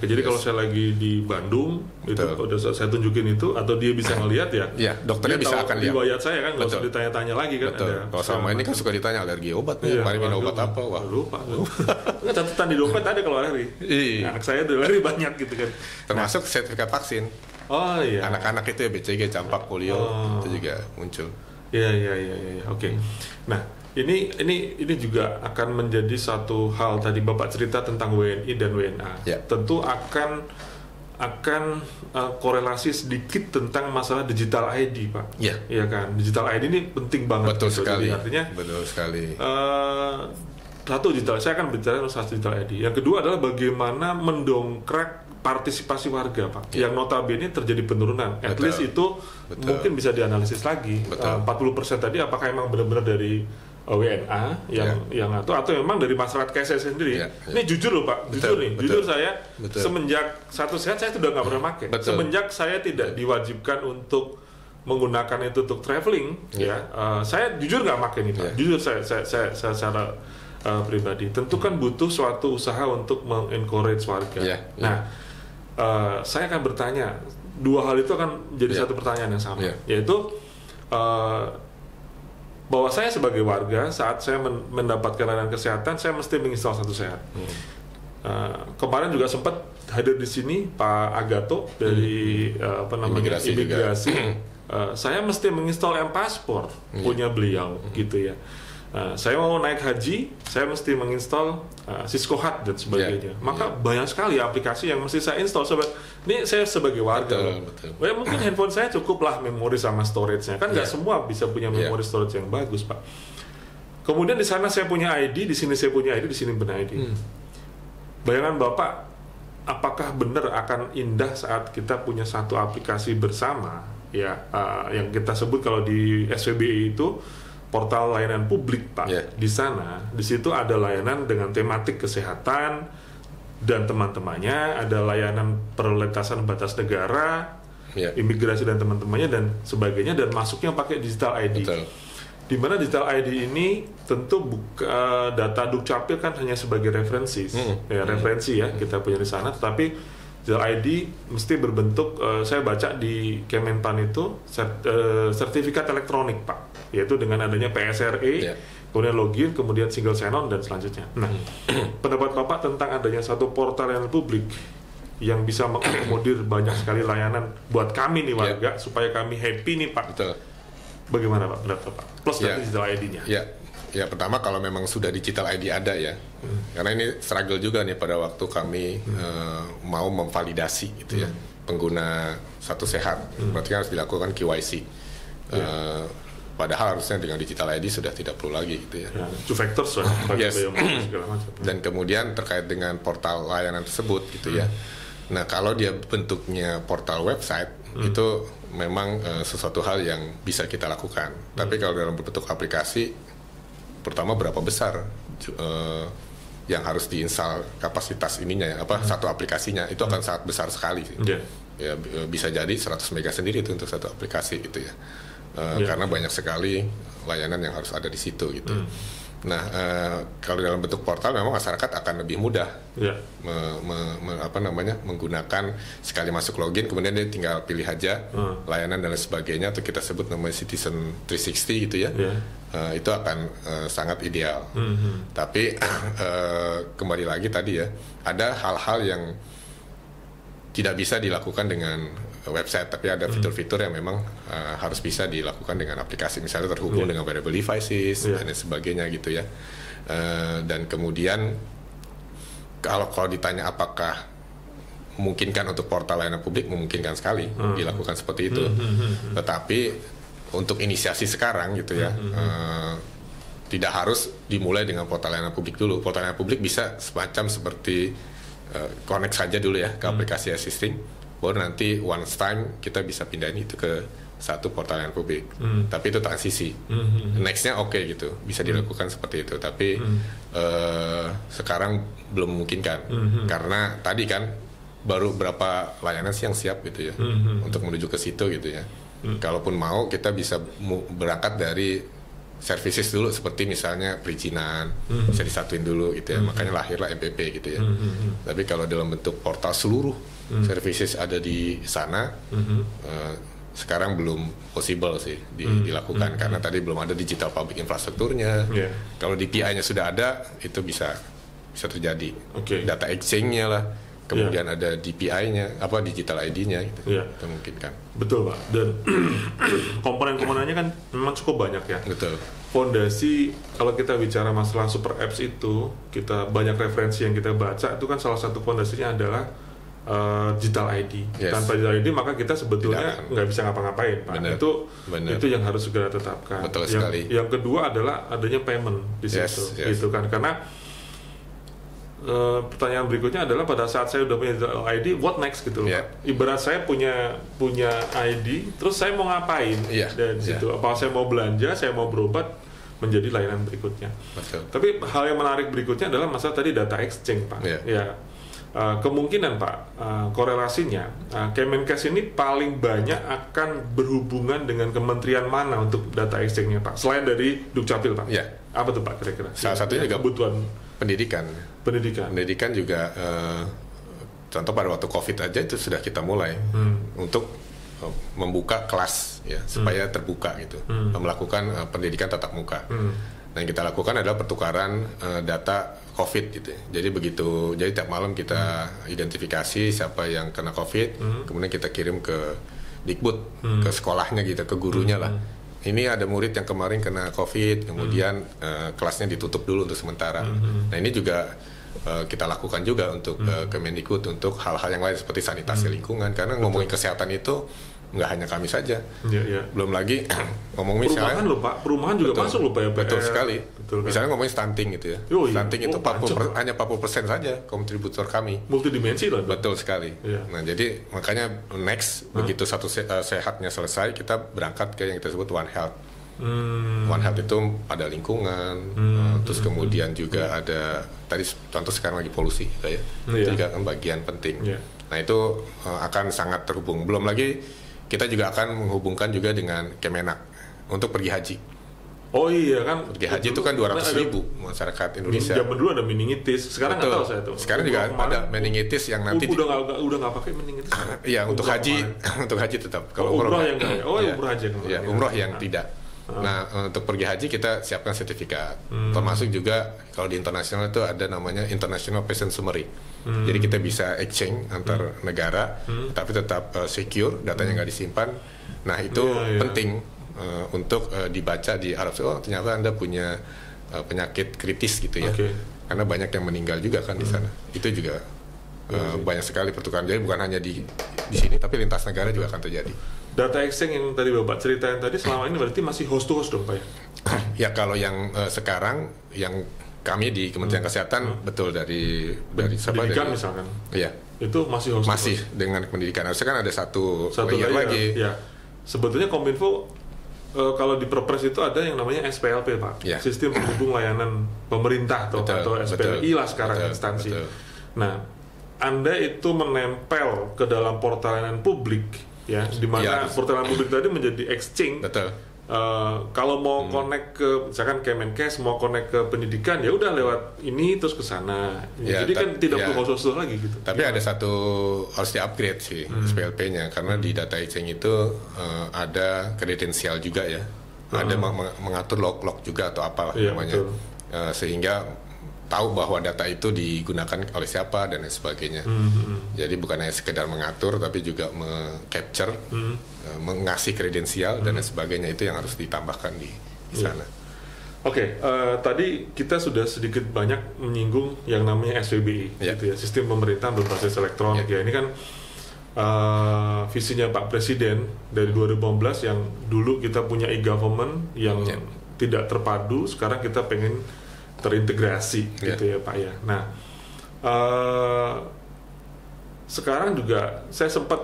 Jadi kalau saya lagi di Bandung, itu udah saya tunjukin itu, atau dia bisa ngelihat ya. Dokternya bisa akan lihat. Riwayat saya kan, nggak usah ditanya-tanya lagi kan. Kalau selama ini kan suka ditanya alergi obat, kemarin minum obat apa? Wah lupa. Nggak, catatan di dompet ada kalau alergi. Anak saya udah alergi banyak gitu kan. Termasuk sertifikat vaksin. Anak-anak itu ya BCG, campak, polio itu juga muncul. Oke. Nah, ini juga akan menjadi satu hal, tadi Bapak cerita tentang WNI dan WNA. Tentu akan korelasi sedikit tentang masalah digital ID, Pak. Iya kan? Digital ID ini penting banget. Betul sekali. Artinya betul sekali. Satu, saya akan bicara soal digital ID. Yang kedua adalah bagaimana mendongkrak partisipasi warga, Pak. Yang notabene terjadi penurunan. At least itu mungkin bisa dianalisis lagi. 40% tadi apakah memang benar-benar dari WNA yang atau memang dari masyarakat KSS sendiri. Ini jujur loh Pak, jujur saya semenjak Satu Sehat saya sudah nggak pernah pakai. Semenjak saya tidak diwajibkan untuk menggunakan itu untuk traveling, saya jujur nggak pakai ini Pak. Jujur saya secara pribadi. Tentu kan butuh suatu usaha untuk mengencourage warga. Nah, saya akan bertanya, dua hal itu akan jadi satu pertanyaan yang sama, yaitu bahwa saya sebagai warga saat saya mendapatkan layanan kesehatan, saya mesti menginstal Satu Sehat. Kemarin juga sempat hadir di sini Pak Agato dari imigrasi. Saya mesti menginstal M-Paspor punya beliau, gitu ya. Saya mau naik haji, saya mesti menginstal Siskohat dan sebagainya. Maka banyak sekali aplikasi yang mesti saya install. Ini saya sebagai warga. Mungkin handphone saya cukuplah memori sama storage-nya. Kan nggak semua bisa punya memori storage yang bagus, Pak. Kemudian di sana saya punya ID, di sini saya punya ID, di sini punya ID. Bayangan Bapak, apakah benar akan indah saat kita punya satu aplikasi bersama, yang kita sebut kalau di SVBI itu portal layanan publik, Pak. Di sana, di situ ada layanan dengan tematik kesehatan dan teman-temannya, ada layanan perlintasan batas negara, imigrasi dan teman-temannya dan sebagainya, dan masuknya pakai digital ID. Di mana digital ID ini tentu data Dukcapil kan hanya sebagai referensi, referensi kita punya di sana, tetapi Digital ID mesti berbentuk, saya baca di Kemenpan itu sertifikat elektronik Pak, yaitu dengan adanya PSRE, kemudian login, kemudian single sign-on dan selanjutnya. Nah, pendapat Bapak tentang adanya satu portal layanan publik yang bisa mengakomodir banyak sekali layanan buat kami nih warga, supaya kami happy nih Pak. Betul. Bagaimana Pak pendapat Bapak? Plus dari digital ID-nya. Ya pertama kalau memang sudah digital ID ada ya, karena ini struggle juga nih pada waktu kami mau memvalidasi gitu ya pengguna Satu Sehat, berarti kan harus dilakukan KYC. Padahal harusnya dengan digital ID sudah tidak perlu lagi gitu ya. Two factors lah. Segala macam. Dan kemudian terkait dengan portal layanan tersebut gitu ya. Nah kalau dia bentuknya portal website itu memang sesuatu hal yang bisa kita lakukan. Tapi kalau dalam bentuk aplikasi, pertama berapa besar yang harus diinstal kapasitas ininya ya, satu aplikasinya itu akan sangat besar sekali sih. Ya bisa jadi 100 mega sendiri itu untuk satu aplikasi gitu ya. Karena banyak sekali layanan yang harus ada di situ gitu. Nah, kalau dalam bentuk portal memang masyarakat akan lebih mudah menggunakan sekali masuk login, kemudian dia tinggal pilih aja layanan dan lain sebagainya, atau kita sebut namanya Citizen 360 gitu ya. Itu akan sangat ideal. Tapi kembali lagi tadi ya, ada hal-hal yang tidak bisa dilakukan dengan website, tapi ada fitur-fitur yang memang harus bisa dilakukan dengan aplikasi, misalnya terhubung dengan wearable devices dan sebagainya gitu ya. Dan kemudian kalau ditanya apakah memungkinkan untuk portal layanan publik, memungkinkan sekali dilakukan seperti itu. Tetapi untuk inisiasi sekarang gitu ya, tidak harus dimulai dengan portal layanan publik dulu. Portal layanan publik bisa semacam seperti connect saja dulu ya ke aplikasi existing, baru nanti once time kita bisa pindahin itu ke satu portal layanan publik. Tapi itu transisi. Nextnya oke gitu, bisa dilakukan seperti itu. Tapi sekarang belum memungkinkan karena tadi kan baru berapa layanan sih yang siap gitu ya untuk menuju ke situ gitu ya. Kalaupun mau kita bisa berangkat dari services dulu, seperti misalnya perizinan bisa disatuin dulu gitu ya, makanya lahirlah MPP gitu ya. Tapi kalau dalam bentuk portal seluruh services ada di sana, sekarang belum possible sih dilakukan karena tadi belum ada digital public infrastrukturnya. Kalau DPI-nya sudah ada, itu bisa terjadi. Data exchange-nya lah, kemudian ada DPI-nya, digital ID-nya gitu. Itu mungkin kan. Betul Pak. Dan komponen-komponennya kan memang cukup banyak ya. Betul. Fondasi, kalau kita bicara masalah super apps itu, kita banyak referensi yang kita baca, itu kan salah satu fondasinya adalah digital ID. Tanpa digital ID maka kita sebetulnya nggak bisa ngapa-ngapain Pak. Itu yang harus segera tetapkan. Betul sekali. Yang kedua adalah adanya payment di situ, gitu kan. Karena pertanyaan berikutnya adalah pada saat saya udah punya digital ID, what next gitu loh. Ibarat saya punya ID, terus saya mau ngapain dari situ? Apa saya mau belanja, saya mau berobat, menjadi layanan berikutnya. Tapi hal yang menarik berikutnya adalah masalah tadi data exchange Pak. Kemungkinan Pak, korelasinya Kemenkes ini paling banyak akan berhubungan dengan kementerian mana untuk data exchange-nya Pak? Selain dari Dukcapil Pak. Apa tuh Pak kira-kira? Salah satunya juga kebutuhan pendidikan juga, contoh pada waktu COVID aja itu sudah kita mulai untuk membuka kelas ya supaya terbuka gitu, melakukan pendidikan tatap muka. Nah, yang kita lakukan adalah pertukaran data COVID gitu. Jadi tiap malam kita identifikasi siapa yang kena COVID, kemudian kita kirim ke Dikbud, ke sekolahnya gitu, ke gurunya lah. Ini ada murid yang kemarin kena COVID, kemudian kelasnya ditutup dulu untuk sementara. Nah, ini juga kita lakukan juga untuk Kemendikbud untuk hal-hal yang lain seperti sanitasi lingkungan, karena ngomongin kesehatan itu nggak hanya kami saja. Belum lagi ngomongin perumahan loh Pak, perumahan juga masuk loh Pak. Betul sekali. Misalnya ngomongin stunting gitu ya. Stunting itu hanya 40% saja kontributor kami. Multidimensi lah. Betul sekali. Nah, jadi makanya next begitu satu sehatnya selesai, kita berangkat ke yang kita sebut One Health. One Health itu ada lingkungan, terus kemudian juga ada tadi contoh sekarang lagi polusi, gitu ya. Itu juga kan bagian penting. Nah, itu akan sangat terhubung. Belum lagi kita juga akan menghubungkan juga dengan Kemenak untuk pergi haji. Oh iya kan. Pergi haji itu kan 200.000 masyarakat Indonesia. Zaman dulu ada meningitis, sekarang nggak tahu saya tuh. Sekarang juga ada meningitis yang nanti udah nggak pakai meningitis. Iya, untuk haji untuk haji tetap. Kalau umroh yang enggak. Umroh aja kan. Iya, umroh yang tidak. Nah, untuk pergi haji kita siapkan sertifikat. Termasuk juga kalau di internasional itu ada namanya International Patient Summary. Jadi kita bisa exchange antar negara, tapi tetap secure, datanya nggak disimpan. Nah, itu penting untuk dibaca di Arab Saudi. Oh, ternyata Anda punya penyakit kritis gitu ya. Karena banyak yang meninggal juga kan di sana. Itu juga banyak sekali pertukaran. Jadi bukan hanya di sini, tapi lintas negara juga akan terjadi. Data exchange yang tadi Bapak ceritain tadi selama ini berarti masih host to host dong Pak ya? Ya kalau yang sekarang yang kami di Kementerian Kesehatan betul dari pendidikan misalkan. Iya. Itu masih host to host. Masih dengan pendidikan. Harusnya kan ada satu layer lagi. Ya. Sebetulnya Kominfo kalau di Perpres itu ada yang namanya SPLP Pak. Ya. Sistem penghubung layanan pemerintah atau SPLI lah sekarang instansi. Betul. Nah, Anda itu menempel ke dalam portal layanan publik ya, di mana portal layanan publik tadi menjadi exchange. Betul. Kalau mau connect ke misalkan Kemenkes mau connect ke pendidikan ya udah lewat ini terus ke sana. Jadi kan tidak perlu host lagi gitu. Tapi ada satu harus di-upgrade sih SPLP-nya karena di data exchange itu ada kredensial juga ya. Ada mengatur log juga atau apa namanya. Sehingga tahu bahwa data itu digunakan oleh siapa dan lain sebagainya. Jadi bukan hanya sekedar mengatur tapi juga meng-capture, mengasih kredensial dan lain sebagainya, itu yang harus ditambahkan di sana. Oke, tadi kita sudah sedikit banyak menyinggung yang namanya SPBI, gitu ya, sistem pemerintahan berbasis elektronik. Ya, ini kan visinya Pak Presiden dari 2015 yang dulu kita punya e-government yang tidak terpadu, sekarang kita pengen terintegrasi gitu ya Pak ya. Nah, sekarang juga saya sempat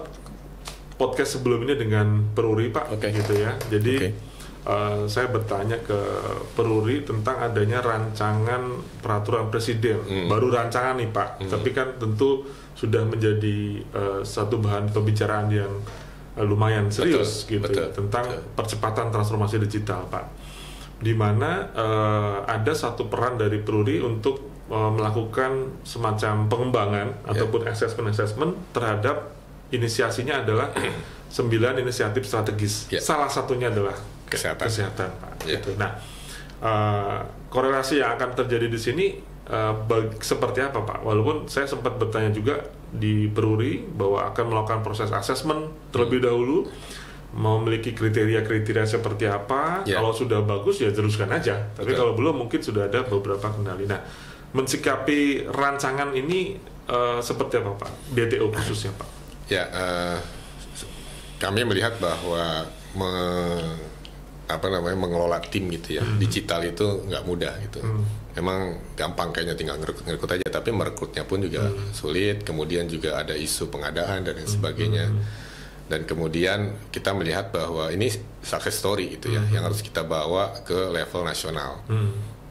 podcast sebelum ini dengan Peruri Pak, gitu ya. Jadi saya bertanya ke Peruri tentang adanya rancangan peraturan presiden, baru rancangan nih Pak, tapi kan tentu sudah menjadi satu bahan pembicaraan yang lumayan serius tentang percepatan transformasi digital Pak. Di mana ada satu peran dari Peruri untuk melakukan semacam pengembangan ataupun assessment terhadap inisiasinya adalah 9 inisiatif strategis. Salah satunya adalah kesehatan Pak. Gitu. Nah, korelasi yang akan terjadi di sini seperti apa Pak? Walaupun saya sempat bertanya juga di Peruri bahwa akan melakukan proses assessment terlebih dahulu, memiliki kriteria-kriteria seperti apa. Kalau sudah bagus ya teruskan aja. Tapi kalau belum mungkin sudah ada beberapa kendali. Nah, mensikapi rancangan ini seperti apa Pak? DTO khususnya Pak? Ya, kami melihat bahwa mengelola tim gitu ya, digital itu nggak mudah gitu. Emang gampang kayaknya tinggal ngerekrut aja, tapi merekrutnya pun juga sulit. Kemudian juga ada isu pengadaan dan lain sebagainya. Dan kemudian kita melihat bahwa ini success story gitu ya, yang harus kita bawa ke level nasional.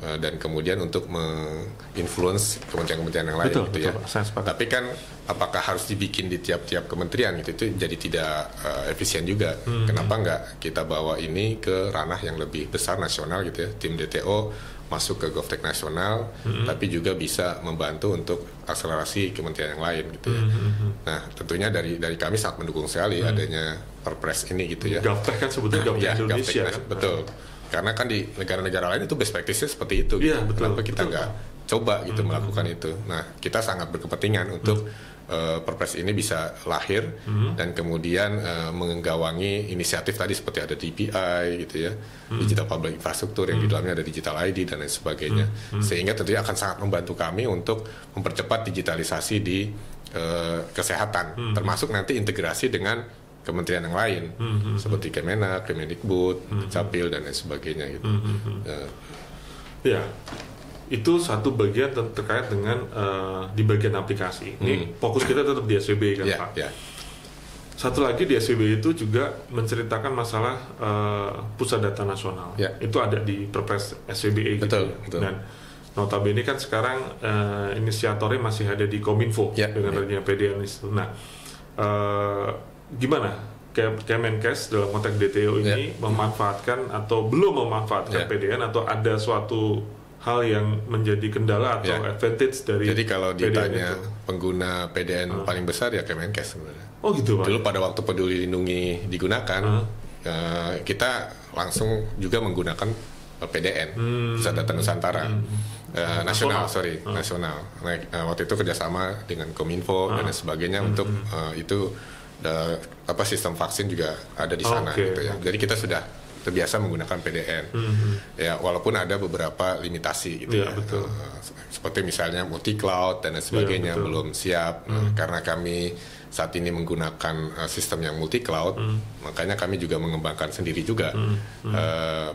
Dan kemudian untuk menginfluence kementerian-kementerian yang lain gitu ya. Tapi kan apakah harus dibikin di tiap-tiap kementerian gitu, itu jadi tidak efisien juga. Kenapa nggak kita bawa ini ke ranah yang lebih besar nasional gitu ya, tim DTO masuk ke GovTech nasional, tapi juga bisa membantu untuk akselerasi kementerian yang lain gitu ya. Nah, tentunya dari kami sangat mendukung sekali adanya Perpres ini gitu ya. GovTech kan sebetulnya GovTech Indonesia kan? Betul. Karena kan di negara-negara lain itu best practice-nya seperti itu gitu. Kenapa kita nggak coba gitu melakukan itu? Nah, kita sangat berkepentingan untuk Perpres ini bisa lahir dan kemudian menggawangi inisiatif tadi seperti ada DPI gitu ya, Digital Public Infrastructure yang di dalamnya ada Digital ID dan lain sebagainya, sehingga tentunya akan sangat membantu kami untuk mempercepat digitalisasi di kesehatan, termasuk nanti integrasi dengan kementerian yang lain seperti Kemenak, Kemendikbud, Capil dan lain sebagainya gitu. Ya. Itu satu bagian terkait dengan di bagian aplikasi. Ini fokus kita tetap di SPBI kan Pak. Satu lagi di SPBI itu juga menceritakan masalah pusat data nasional. Itu ada di Perpres SPBI gitu. Dan notabene kan sekarang inisiatornya masih ada di Kominfo dengan adanya PDN itu. Nah, gimana Kemenkes dalam konteks DTO ini memanfaatkan atau belum memanfaatkan PDN, atau ada suatu hal yang menjadi kendala atau advantage dari. Jadi kalau PDN ditanya itu, pengguna PDN paling besar ya Kemenkes sebenarnya. Oh gitu Pak. Dulu pada waktu Peduli Lindungi digunakan, kita langsung juga menggunakan PDN, Pusat Data Nusantara. Nasional. Nasional. Nah, waktu itu kerjasama dengan Kominfo dan sebagainya untuk itu sistem vaksin juga ada di sana gitu ya. Jadi kita sudah terbiasa menggunakan PDN. Ya, walaupun ada beberapa limitasi gitu ya. Betul. Seperti misalnya multi cloud dan sebagainya belum siap. Karena kami saat ini menggunakan sistem yang multi cloud, makanya kami juga mengembangkan sendiri juga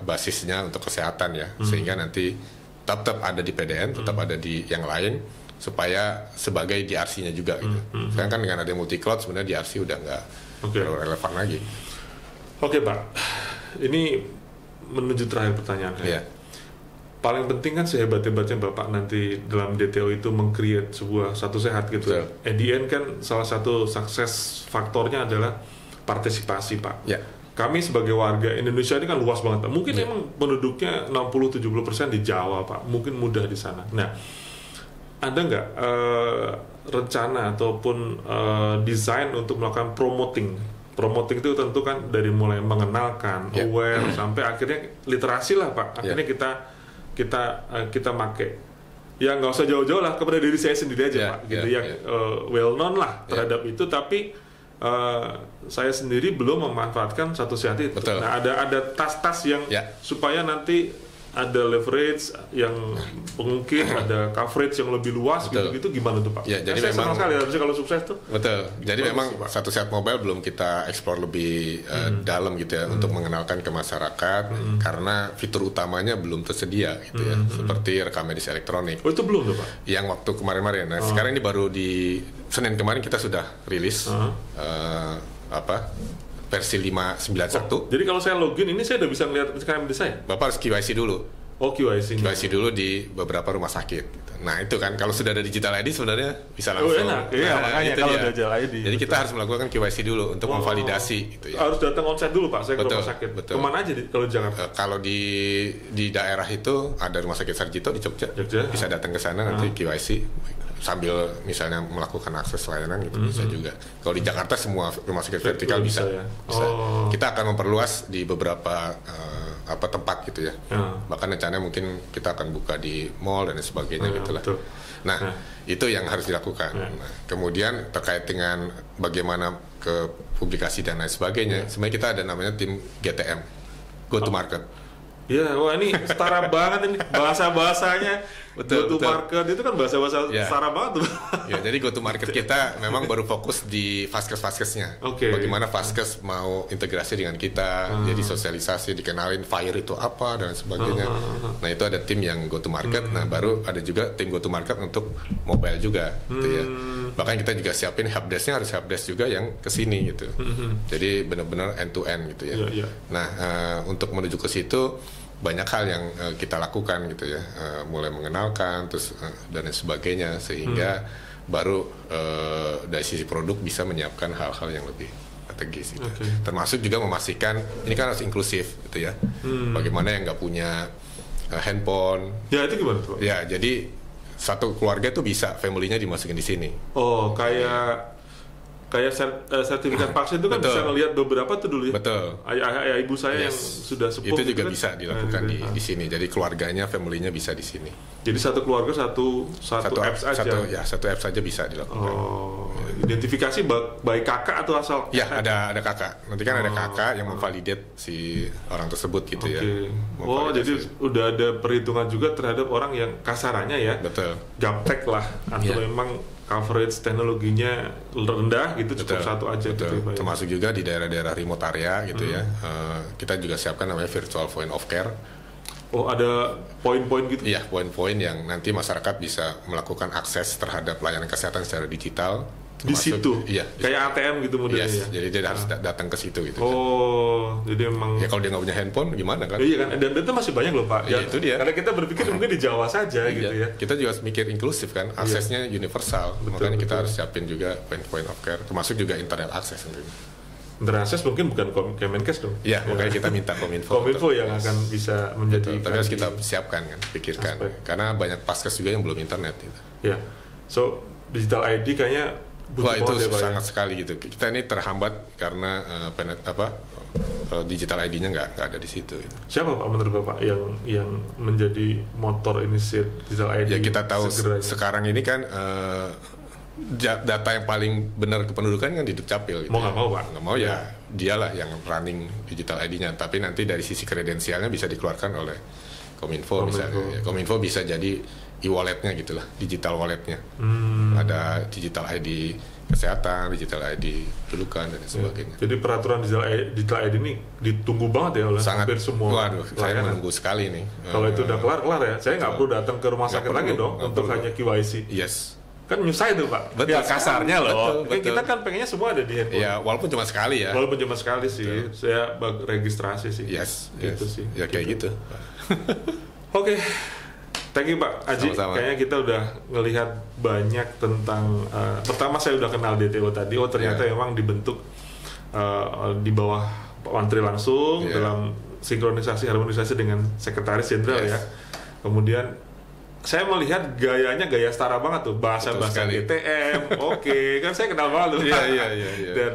basisnya untuk kesehatan ya. Sehingga nanti tetap ada di PDN, tetap ada di yang lain, supaya sebagai DRC-nya juga gitu. Sekarang kan dengan ada multi cloud sebenarnya DRC udah nggak terlalu relevan lagi. Oke Pak, ini menuju terakhir pertanyaan saya. Paling penting kan sehebat-hebatnya Bapak nanti dalam DTO itu meng-create sebuah satu sehat gitu. At the end kan salah satu sukses faktornya adalah partisipasi Pak. Kami sebagai warga Indonesia ini kan luas banget Pak. Mungkin emang penduduknya 60-70% di Jawa Pak. Mungkin mudah di sana. Nah, ada nggak rencana ataupun desain untuk melakukan promoting? Promoting itu tentu kan dari mulai mengenalkan, aware, sampai akhirnya literasi lah Pak. Akhirnya kita make. Ya nggak usah jauh-jauh lah, kepada diri saya sendiri aja Pak. Gitu yang well known lah terhadap itu, tapi saya sendiri belum memanfaatkan satu sehat itu. Nah, ada tas-tas yang supaya nanti ada leverage yang mungkin ada coverage yang lebih luas gitu gimana tuh Pak? Ya, jadi memang sekali harusnya kalau sukses tuh. Betul. Jadi memang satu sehat mobile belum kita explore lebih dalam gitu ya untuk mengenalkan ke masyarakat karena fitur utamanya belum tersedia gitu ya. Seperti rekam medis elektronik. Oh, itu belum tuh Pak? Yang waktu kemarin-kemarin. Nah, sekarang ini baru di Senin kemarin kita sudah rilis versi 591. Jadi kalau saya login ini saya udah bisa ngeliat rekam medis saya? Bapak harus KYC dulu. Oh, KYC dulu di beberapa rumah sakit gitu. Nah itu kan kalau sudah ada digital ID sebenarnya bisa langsung. Enak. Iya, makanya kalau udah digital ID. Jadi kita harus melakukan KYC dulu untuk memvalidasi gitu ya. Harus datang onsite dulu Pak, saya ke rumah sakit. Kemana aja kalau di Jakarta? Kalau di daerah itu ada rumah sakit Sarjito di Jogja. Bisa datang ke sana nanti KYC sambil misalnya melakukan akses layanan gitu bisa juga. Kalau di Jakarta semua rumah sakit vertikal bisa. Kita akan memperluas di beberapa tempat gitu ya. Bahkan rencananya mungkin kita akan buka di mall dan sebagainya gitulah. Nah, itu yang harus dilakukan. Nah, kemudian terkait dengan bagaimana ke publikasi dan lain sebagainya, sebenarnya kita ada namanya tim GTM, Go to Market. Iya, wah ini setara banget ini bahasa-bahasanya. Go to market itu kan bahasa-bahasa setara banget tuh. Ya, jadi go to market kita memang baru fokus di vaskes-vaskesnya. Bagaimana vaskes mau integrasi dengan kita, jadi sosialisasi, dikenalin FHIR itu apa dan sebagainya. Nah, itu ada tim yang go to market. Nah, baru ada juga tim go to market untuk mobile juga gitu ya. Bahkan kita juga siapin helpdesk-nya harus helpdesk juga yang ke sini gitu. Jadi benar-benar end to end gitu ya. Nah, untuk menuju ke situ banyak hal yang kita lakukan gitu ya, mulai mengenalkan terus dan sebagainya sehingga baru dari sisi produk bisa menyiapkan hal-hal yang lebih strategis gitu. Termasuk juga memastikan ini kan harus inklusif gitu ya. Bagaimana yang nggak punya handphone? Ya itu gimana tuh? Ya jadi satu keluarga itu bisa family-nya dimasukin di sini. Oh kayak sertifikat vaksin itu kan bisa ngelihat beberapa tuh dulu ya. Betul. Ayah ibu saya yang sudah sepuh itu juga kan bisa dilakukan di sini. Jadi keluarganya, family-nya bisa di sini. Jadi satu keluarga satu apps aja. Satu apps saja bisa dilakukan. Oh, identifikasi baik kakak atau asal? Ya, ada kakak. Nanti kan ada kakak yang memvalidate si orang tersebut gitu ya. Oh, jadi udah ada perhitungan juga terhadap orang yang kasarannya ya. Betul. Gaptek lah atau memang coverage teknologinya rendah gitu, cukup satu aja gitu. Termasuk juga di daerah-daerah remote area gitu ya. Kita juga siapkan namanya virtual point of care. Oh, ada poin-poin gitu? Iya, poin-poin yang nanti masyarakat bisa melakukan akses terhadap layanan kesehatan secara digital. Di situ? Iya. Kayak ATM gitu modelnya ya? Jadi dia harus datang ke situ gitu. Oh, jadi emang... Ya kalau dia nggak punya handphone gimana kan? Iya kan, dan itu masih banyak loh Pak. Ya, itu dia. Karena kita berpikir mungkin di Jawa saja gitu ya. Kita juga mikir inklusif kan, aksesnya universal. Makanya kita harus siapin juga point of care, termasuk juga internet akses tentunya. Akses mungkin bukan Kemenkes dong. Ya, makanya kita minta Kominfo. Kominfo yang akan bisa menjadi. Tapi harus kita siapkan kan, pikirkan. Karena banyak paskes juga yang belum internet gitu. Ya, so digital ID kayaknya butuh. Wah, itu sangat sekali gitu. Kita ini terhambat karena digital ID-nya nggak ada di situ. Gitu. Siapa Pak menurut Bapak yang menjadi motor inisiatif digital ID? Ya kita tahu sekarang ini kan data yang paling benar kependudukan kan di Dukcapil. Gitu. Mau nggak mau Pak? Nggak mau ya dialah yang running digital ID-nya. Tapi nanti dari sisi kredensialnya bisa dikeluarkan oleh Kominfo misalnya. Ya, Kominfo bisa jadi e-walletnya gitulah, digital walletnya. Ada digital ID kesehatan, digital ID kependudukan dan sebagainya. Jadi peraturan digital ID ini ditunggu banget ya oleh hampir semua. Waduh, saya menunggu sekali nih. Kalau itu udah kelar ya. Saya nggak perlu datang ke rumah sakit lagi dong untuk hanya KYC. Yes. Kan nyusah itu Pak. Betul. Ya kasarnya loh. Betul. Kita kan pengennya semua ada di handphone. Ya walaupun cuma sekali ya. Walaupun cuma sekali sih. Saya registrasi sih. Yes. Gitu sih. Ya kayak gitu. Oke. Thank you Pak Aji. Sama-sama. Kayaknya kita udah ngelihat banyak tentang pertama saya udah kenal DTO tadi. Oh ternyata memang dibentuk di bawah Pak Menteri langsung dalam sinkronisasi harmonisasi dengan Sekretaris Jenderal ya. Kemudian saya melihat gayanya gaya setara banget tuh, bahasa-bahasa GTM, oke, kan saya kenal banget tuh. Iya. Dan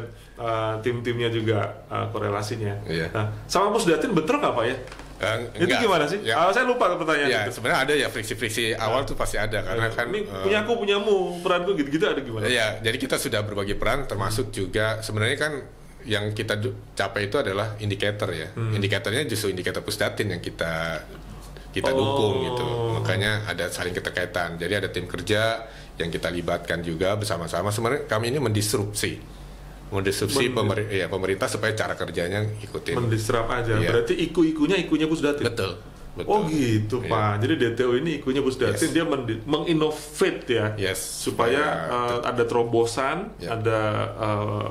tim-timnya juga korelasinya. Iya. Nah, sama Pusdatin betul nggak Pak ya? Itu gimana sih? Ya. Saya lupa pertanyaan Ya, itu. sebenarnya ada ya friksi-friksi awal tuh pasti ada karena kan ini punyamu, peranku gitu-gitu ada gimana? Ya, jadi kita sudah berbagi peran termasuk juga sebenarnya kan yang kita capai itu adalah indikator ya. Indikatornya justru indikator Pusdatin yang kita dukung gitu. Makanya ada saling keterkaitan. Jadi ada tim kerja yang kita libatkan juga bersama-sama. Sebenarnya kami ini mendisrupsi pemerintah supaya cara kerjanya ikutin. Mendisrup aja. Iya. Berarti ikunya Pusdatin. Betul. Oh gitu Pak. Jadi DTO ini ikunya Pusdatin, dia menginnovate ya. Supaya ada terobosan, ada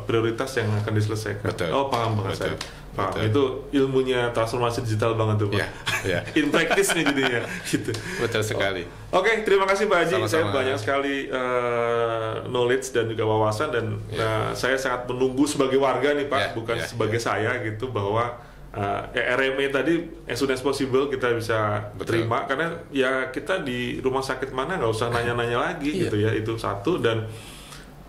prioritas yang akan diselesaikan. Betul. Oh paham banget saya. Paham. Itu ilmunya transformasi digital banget tuh Pak. In practice nih jadinya gitu. Betul sekali. Oke, terima kasih Pak Haji. Sama-sama. Saya banyak sekali knowledge dan juga wawasan dan saya sangat menunggu sebagai warga nih Pak, bukan sebagai saya gitu bahwa RME tadi as soon as possible kita bisa terima karena ya kita di rumah sakit mana nggak usah nanya-nanya lagi gitu ya, itu satu. Dan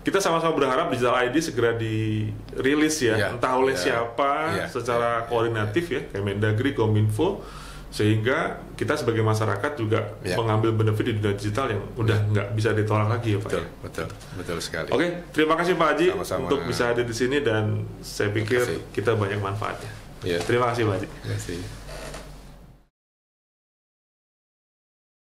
kita sama-sama berharap digital ID segera dirilis entah oleh siapa secara koordinatif ya, Kemendagri, Kominfo, sehingga kita sebagai masyarakat juga mengambil benefit di dunia digital yang udah nggak bisa ditolak lagi ya Pak. Betul sekali. Oke, terima kasih Pak Haji untuk bisa hadir di sini dan saya pikir kasih. kita banyak manfaatnya. Terima kasih Pak Haji. Terima kasih.